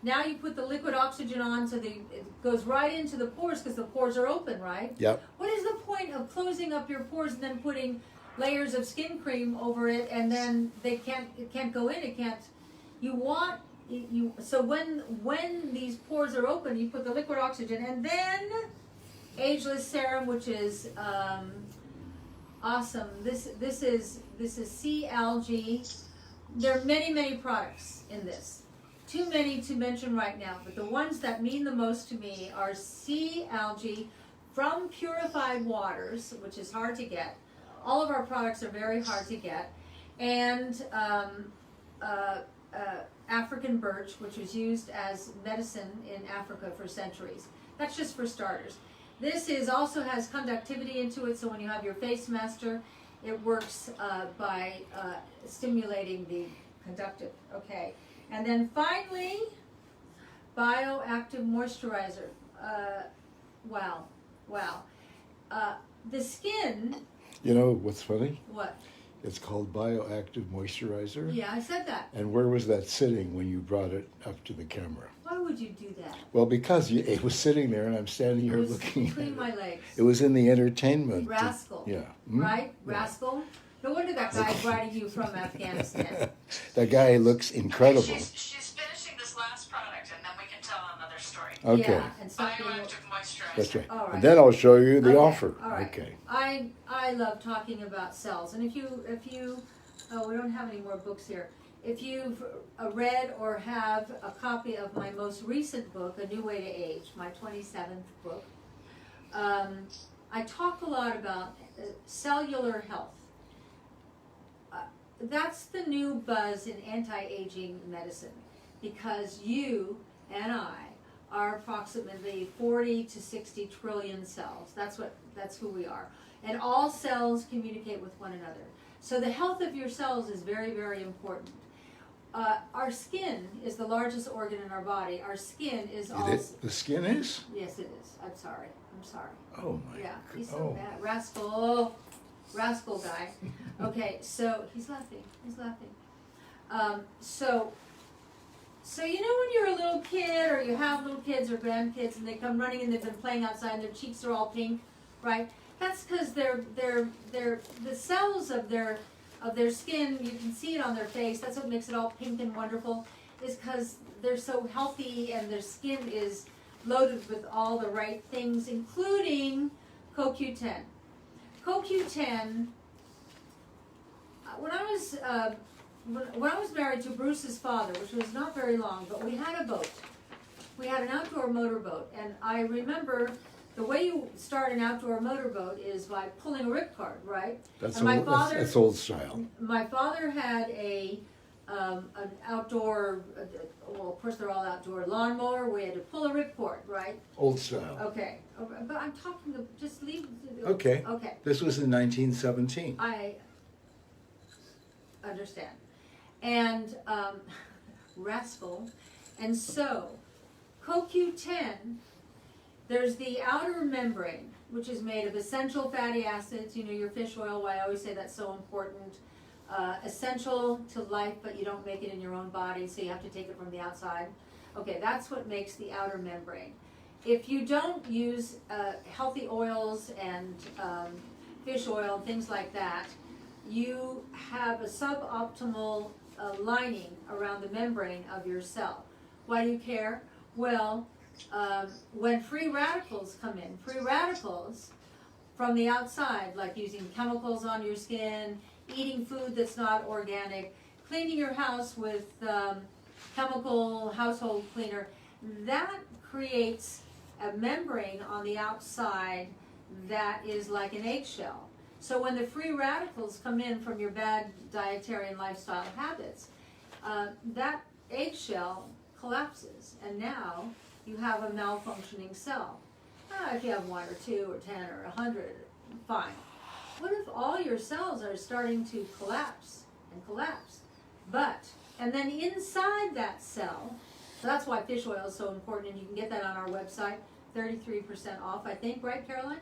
Now you put the liquid oxygen on so it goes right into the pores because the pores are open, right? Yep. What is the point of closing up your pores and then putting layers of skin cream over it and then it can't go in, it can't, so when these pores are open, you put the liquid oxygen and then Ageless Serum, which is awesome. This is sea algae. There are many products in this. Too many to mention right now, but the ones that mean the most to me are sea algae from purified waters, which is hard to get. All of our products are very hard to get, and African birch, which was used as medicine in Africa for centuries. That's just for starters. This also has conductivity into it, so when you have your face master, it works by stimulating the conductive. Okay, and then finally, bioactive moisturizer. Wow. The skin. You know what's funny? What? It's called bioactive moisturizer. Yeah, I said that. And where was that sitting when you brought it up to the camera? Why would you do that? Well, because it was sitting there and I'm standing here It was looking at between it. my legs. It was in the entertainment. Rascal. Yeah. Right? Yeah. Rascal? No wonder that guy's writing you from Afghanistan. That guy looks incredible. She's finishing this last product, and then we can tell another story. Okay. Yeah, and stop being... Bioactive moisturizer. That's right. All right. And then I'll show you the Okay, offer. all right. Okay. I love talking about cells, and if you oh, we don't have any more books here. If you've read or have a copy of my most recent book, A New Way to Age, my 27th book, I talk a lot about cellular health. That's the new buzz in anti-aging medicine, because you and I are approximately 40 to 60 trillion cells. That's who we are. And all cells communicate with one another. So the health of your cells is very important. Our skin is the largest organ in our body. Our skin is also... The skin is? Yes, it is. I'm sorry. Oh my Yeah, he's so oh. bad. Rascal guy. Okay, so he's laughing. So you know when you're a little kid, or you have little kids or grandkids, and they come running and they've been playing outside and their cheeks are all pink, right? That's because the cells of their skin, you can see it on their face. That's what makes it all pink and wonderful, is because they're so healthy and their skin is loaded with all the right things, including CoQ10. CoQ10. When I was married to Bruce's father, which was not very long, but we had a boat. We had an outdoor motorboat, and I remember the way you start an outdoor motorboat is by pulling a ripcord, right? That's And old, that's old style. My father had an outdoor, well, of course they're all outdoor, lawnmower. We had to pull a ripcord, right? Old style. Okay, but I'm talking, just leave. Okay. Okay. This was in 1917. I understand. And rascal. And so, CoQ10, there's the outer membrane, which is made of essential fatty acids. You know, your fish oil, why I always say that's so important. Essential to life, but you don't make it in your own body, so you have to take it from the outside. Okay, that's what makes the outer membrane. If you don't use healthy oils and fish oil and things like that, you have a suboptimal lining around the membrane of your cell. Why do you care? Well, when free radicals come in, free radicals from the outside, like using chemicals on your skin, eating food that's not organic, cleaning your house with chemical household cleaner, that creates a membrane on the outside that is like an eggshell. So when the free radicals come in from your bad dietary and lifestyle habits, that eggshell collapses, and now you have a malfunctioning cell. If you have 1 or 2 or 10 or 100, fine. What if all your cells are starting to collapse and collapse? And then inside that cell, so that's why fish oil is so important, and you can get that on our website, 33% off, I think, right, Caroline?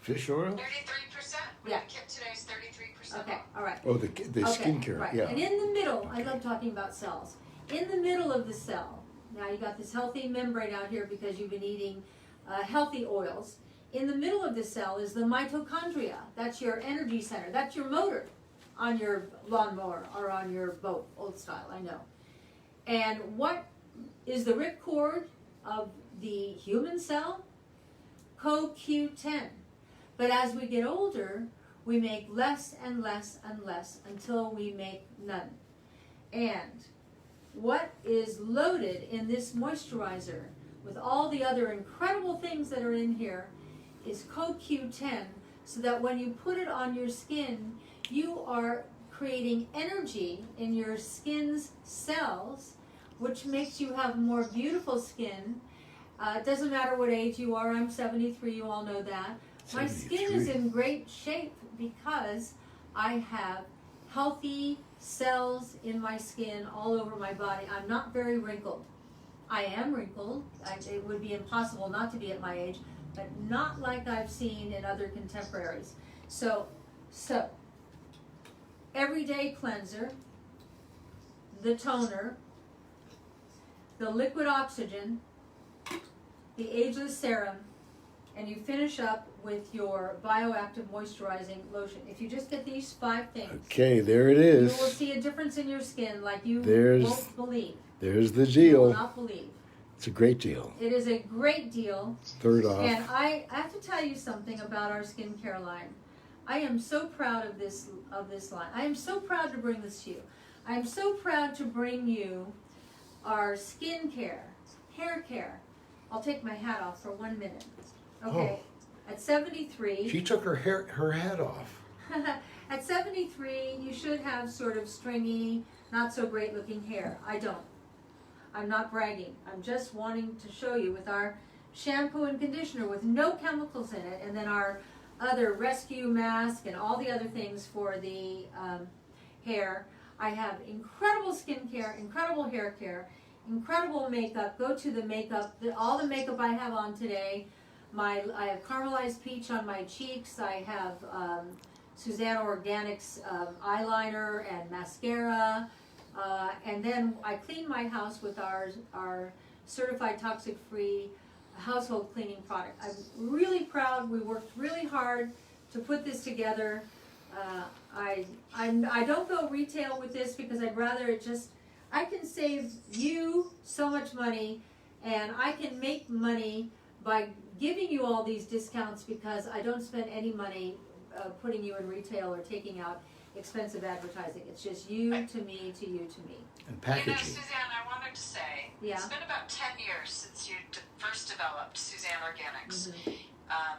Fish oil? 33%. Yeah. The kit today is 33% Okay, off. all right. Oh, the Okay, skincare, right. yeah. And in the middle, I Okay. love talking about cells. In the middle of the cell, now you got this healthy membrane out here because you've been eating healthy oils. In the middle of the cell is the mitochondria. That's your energy center. That's your motor on your lawnmower or on your boat, old style, I know. And what is the ripcord of the human cell? CoQ10. But as we get older, we make less and less and less until we make none. And what is loaded in this moisturizer with all the other incredible things that are in here is CoQ10, so that when you put it on your skin, you are creating energy in your skin's cells, which makes you have more beautiful skin. It doesn't matter what age you are. I'm 73, you all know that. My skin is 73. in great shape because I have healthy cells in my skin all over my body. I'm not very wrinkled. I am wrinkled. It would be impossible not to be at my age, but not like I've seen in other contemporaries. So, everyday cleanser, the toner, the liquid oxygen, the ageless serum, and you finish up with your bioactive moisturizing lotion. If you just get these 5 things, Okay, there it you will is. see a difference in your skin like you There's won't believe. There's the You will deal. not believe. It's a great deal. It is a great deal. Third off. And I have to tell you something about our skincare line. I am so proud of this line. I am so proud to bring this to you. I am so proud to bring you our skincare, hair care. I'll take my hat off for 1 minute. Okay. At 73. She took her hat off. At 73, you should have sort of stringy, not so great looking hair. I don't. I'm not bragging. I'm just wanting to show you with our shampoo and conditioner with no chemicals in it, and then our other rescue mask and all the other things for the hair. I have incredible skincare, incredible hair care, incredible makeup. Go to the makeup. All the makeup I have on today. I have caramelized peach on my cheeks. I have Susanna Organics eyeliner and mascara. And then I clean my house with our certified toxic-free household cleaning product. I'm really proud. We worked really hard to put this together. I don't go retail with this because I'd rather it just, I can save you so much money, and I can make money by giving you all these discounts because I don't spend any money putting you in retail or taking out expensive advertising. It's just you to me, to you to me. And You know, packaging. Suzanne, I wanted to say, Yeah. it's been about 10 years since you first developed Suzanne Organics,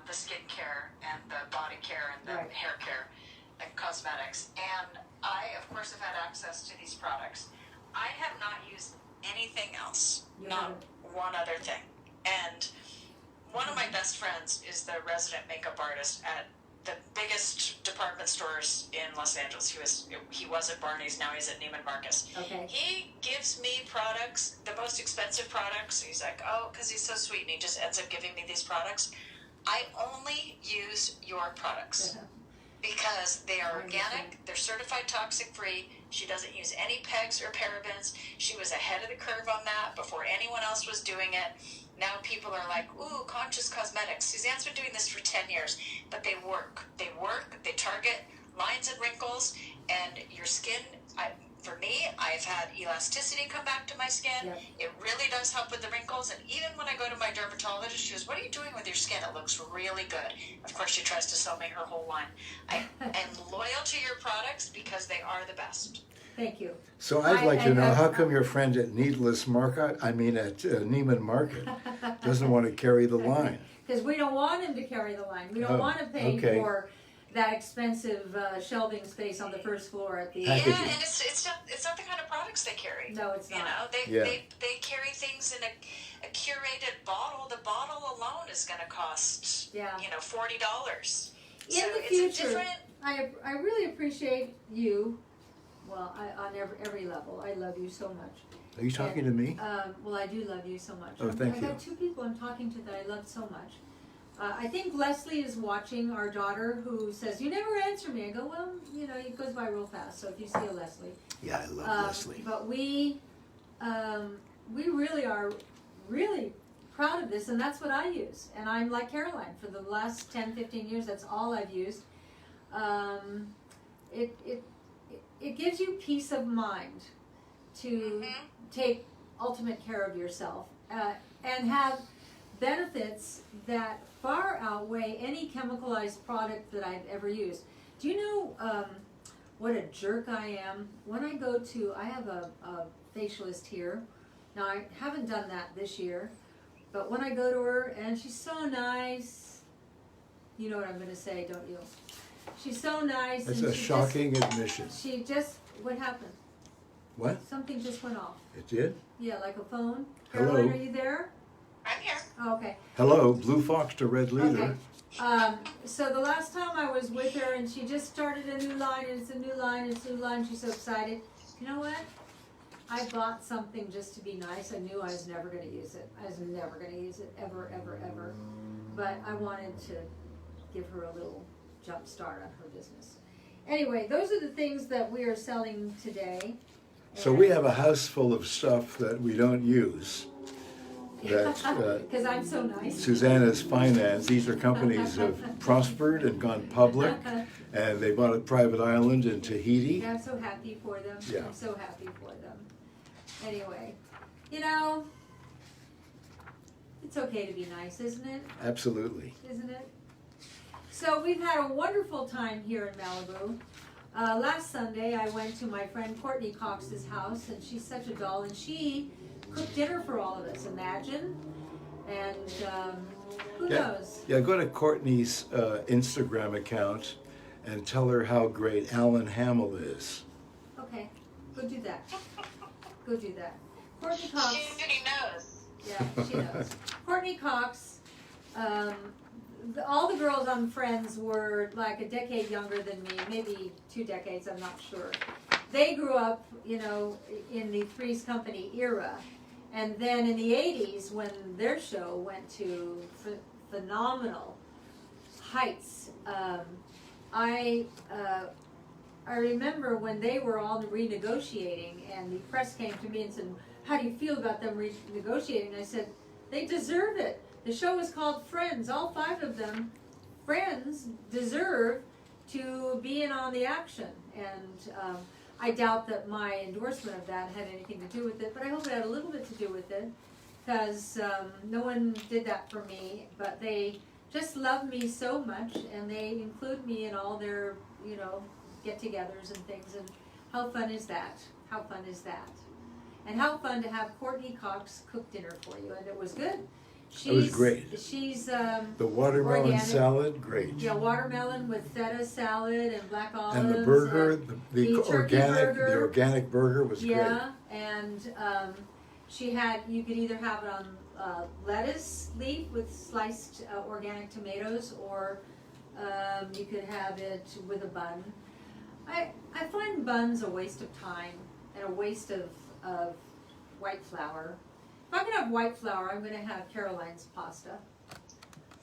the skincare and the body care and the Right. hair care and cosmetics. And I, of course, have had access to these products. I have not used anything else, You not haven't. one other thing. And one of my best friends is the resident makeup artist at the biggest department stores in Los Angeles. He was at Barney's, now he's at Neiman Marcus. Okay. He gives me products, the most expensive products. He's like, oh, because he's so sweet, and he just ends up giving me these products. I only use your products because they are organic, they're certified toxic-free. She doesn't use any pegs or parabens. She was ahead of the curve on that before anyone else was doing it. Now people are like, ooh, conscious cosmetics. Suzanne's been doing this for 10 years, but they work. They target lines and wrinkles, and your skin, for me, I've had elasticity come back to my skin. Yep. It really does help with the wrinkles, and even when I go to my dermatologist, she goes, what are you doing with your skin? It looks really good. Of course, she tries to sell me her whole line. I am loyal to your products because they are the best. Thank you. So I'd like to know, I- how come your friend at Neiman Market doesn't want to carry the line? Because we don't want him to carry the line. We don't Oh, want to pay okay. for that expensive shelving space on the first floor at the. Packaging. Yeah, and it's not the kind of products they carry. No, it's You not. know, Yeah. they carry things in a curated bottle. The bottle alone is going to cost Yeah. $40. In so the it's future, a different. I really appreciate you. Well, on every level, I love you so much. Are you talking to me? Well, I do love you so much. Oh, thank I you. got 2 people I'm talking to that I love so much. I think Leslie is watching, our daughter, who says, "You never answer me." I go, "Well, you know, it goes by real fast, so if you see a Leslie." Yeah, I love Leslie. But we really are really proud of this, and that's what I use. And I'm like Caroline, for the last 10, 15 years, that's all I've used. It gives you peace of mind to take ultimate care of yourself and have benefits that far outweigh any chemicalized product that I've ever used. Do you know what a jerk I am? When I go to, I have a facialist here. Now, I haven't done that this year, but when I go to her, and she's so nice, you know what I'm going to say, don't you? She's so nice. That's and a shocking admission. What happened? What? Something just went off. It did? Yeah, like a phone. Hello? Caroline, are you there? I'm here. Oh, okay. Hello, Blue Fox to Red Leader. Okay. So the last time I was with her, and she just started a new line, and it's a new line, and it's a new line. She's so excited. You know what? I bought something just to be nice. I knew I was never going to use it. I was never going to use it, ever, ever, ever. But I wanted to give her a little jump start on her business. Anyway, those are the things that we are selling today. So we have a house full of stuff that we don't use. That Because I'm so nice. Susanna's financed. These are companies that have prospered and gone public, and they bought a private island in Tahiti. I'm so happy for them. Yeah. I'm so happy for them. Anyway, you know, it's okay to be nice, isn't it? Absolutely. Isn't it? So we've had a wonderful time here in Malibu. Last Sunday I went to my friend Courtney Cox's house, and she's such a doll, and she cooked dinner for all of us, imagine. And who knows? Yeah, go to Courtney's Instagram account and tell her how great Alan Hamill is. Okay, go do that. Go do that. Courtney Cox. She already knows. Yeah, she knows. Courtney Cox, all the girls on Friends were like a decade younger than me, maybe 2 decades, I'm not sure. They grew up, you know, in the Three's Company era. And then in the 80s, when their show went to phenomenal heights, I remember when they were all renegotiating, and the press came to me and said, "How do you feel about them renegotiating?" And I said, "They deserve it. The show is called Friends. All 5 of them, Friends, deserve to be in on the action." And I doubt that my endorsement of that had anything to do with it, but I hope it had a little bit to do with it, because no one did that for me, but they just love me so much, and they include me in all their, you know, get-togethers and things, and how fun is that? How fun is that? And how fun to have Courtney Cox cook dinner for you, and it was good. It was great. She's The watermelon organic. salad, great. Yeah, watermelon with feta salad and black olives. And the burger, and the turkey organic, burger. the organic burger was yeah, and she had, you could either have it on lettuce leaf with sliced organic tomatoes, or you could have it with a bun. I find buns a waste of time and a waste of white flour. If I'm going to have white flour, I'm going to have Caroline's pasta.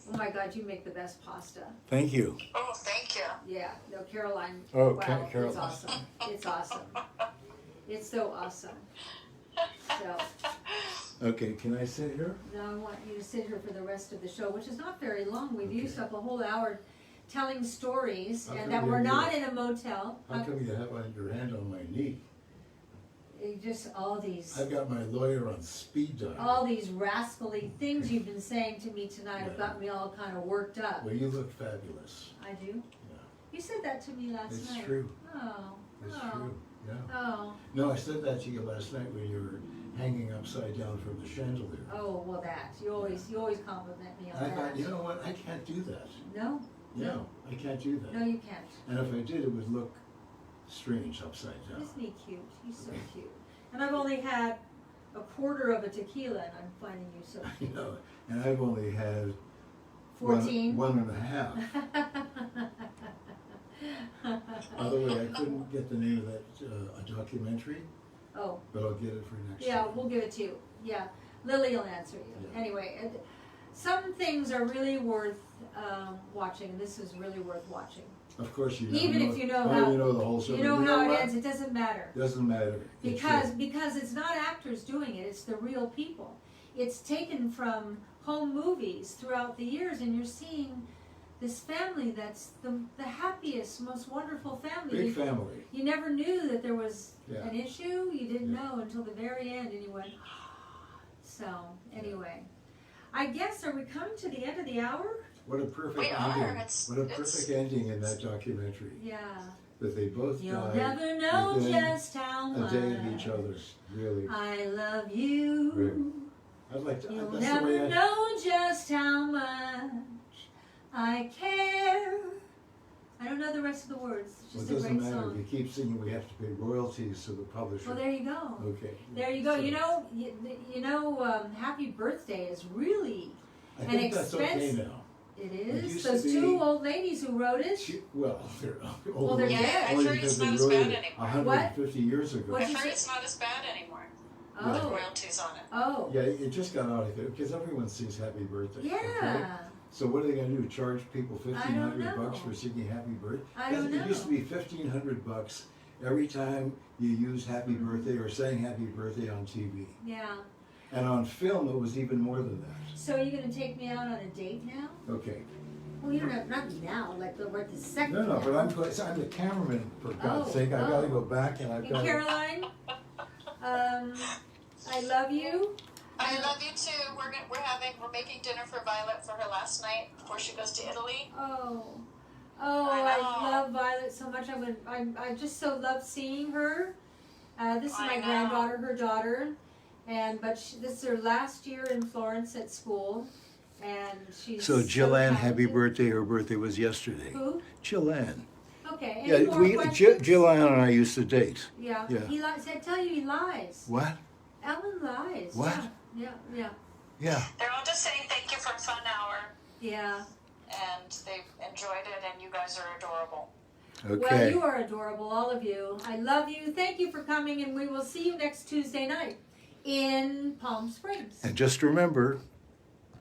Oh my God, you make the best pasta. Great. Thank you. Oh, thank you. Yeah, no, Caroline. Oh, wow, Caroline. it's awesome. It's awesome. It's so awesome. So, Okay, can I sit here? now I want you to sit here for the rest of the show, which is not very long. We've used up a whole hour telling stories, How and come that you we're have not your- in a motel. How come you have your hand on my knee? Just all these. I've got my lawyer on speed dial. All these rascally things you've been saying to me tonight have got me all kind of worked up. Well, you look fabulous. I do? Yeah, You said that to me last it's night. true. Oh. It's oh. true. Yeah. Oh. No, I said that to you last night when you were hanging upside down from the chandelier. Oh, well that. You always compliment me on I that. thought, you know what? I can't do that. No? No, I can't do that. No, you can't. And if I did, it would look strange upside down. Isn't he cute? He's so cute. And I've only had a quarter of a tequila, and I'm finding you so You cute. know, and I've only had 14? one and a half. By the way, I couldn't get the name of that a documentary, Oh, but I'll get it for next yeah, time. we'll give it to you. Yeah, Lily will answer you. Yeah. Anyway, some things are really worth watching, and this is really worth watching. Of course, Even if you know how you know the whole story. you know how it what? ends. It doesn't matter Doesn't matter. because it's not actors doing it. It's the real people. It's taken from home movies throughout the years, and you're seeing this family that's the happiest, most wonderful family. Big family. You never knew that there was Yeah. an issue. You didn't Yeah. know until the very end, and you went. So anyway, I guess are we coming to the end of the hour? What a perfect We ending. are. What a perfect ending in that documentary. Yeah. That they both You'll died never know within just how a much day of each other. Really. I love you. Right. I'd like to. You'll That's the way never know just how much I care. I don't know the rest of the words. It's Well, just it a doesn't great matter. song. If you keep singing, we have to pay royalties to the publisher. Well, there you go. Okay. There you go. So, You know, Happy Birthday is really I an think that's okay expense. now. It It is. used Those to be- two old ladies who wrote it. Well, they're Well, older. they're Yeah, dead. I've Only heard because it's they not as wrote bad it anymore. 150 years ago. What? I've heard it's not as bad anymore. Oh. The royalties on it. Oh. Yeah, it just got out of it because everyone sings Happy Birthday. Okay? Yeah. So what are they going to do? Charge people $1,500 know. for singing Happy Birthday? I don't know. It used to be $1,500 every time you used Happy Birthday or sang Happy Birthday on TV. Yeah. And on film, it was even more than that. So are you going to take me out on a date now? Okay. Well, you don't have, not now, like right this second. No, now. but I'm the cameraman, for God's Oh, sake. I've got to oh. go back and I've And got to... Caroline, I love you. I love you too. We're making dinner for Violet for her last night before she goes to Italy. Oh, I know. I love Violet so much. I just so love seeing her. This is I my know. granddaughter, her daughter, this is her last year in Florence at school, and she's So Jillian, happy talented. birthday. Her birthday was yesterday. Who? Jillian. Okay. Yeah, Any more questions? Jillian and I used to date. Yeah. Yeah. He lies. I tell you, he lies. What? Ellen lies. What? Yeah. Yeah. Yeah. They're all just saying thank you for a fun hour, Yeah. and they've enjoyed it, and you guys are adorable. Well, Okay. you are adorable, all of you. I love you. Thank you for coming, and we will see you next Tuesday night in Palm Springs. And just remember,